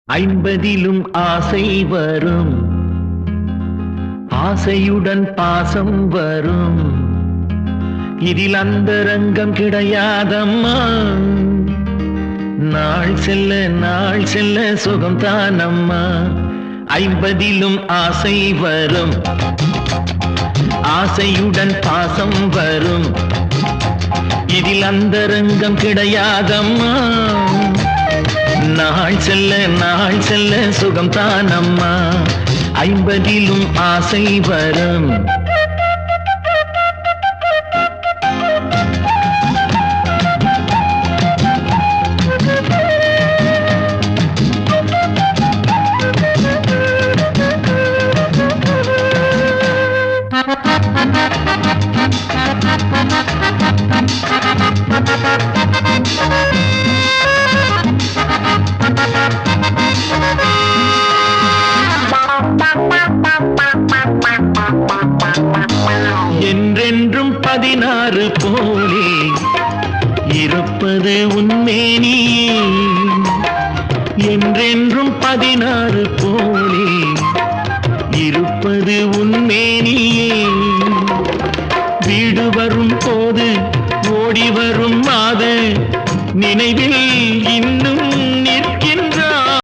ஐம்பதிலும் ஆசை வரும், ஆசையுடன் பாசம் வரும். இதில் அந்தரங்கம் கிடையாதம்மா. நாள் செல்ல சுகம் தானம்மா. ஐம்பதிலும் ஆசை வரும், ஆசையுடன் பாசம் வரும். இதில் அந்தரங்கம் கிடையாதம்மா. நாள் செல்ல சுகம் தானம்மா. ஐம்பதிலும் ஆசை வரும். என்றென்றும் 16 போலே இருப்பது உன்மேனியே. என்றென்றும் 16 போலே இருப்பது உன்மேனியே. வீடு வரும் போது ஓடி வரும் மாது நினைவில் இன்னும் நிற்க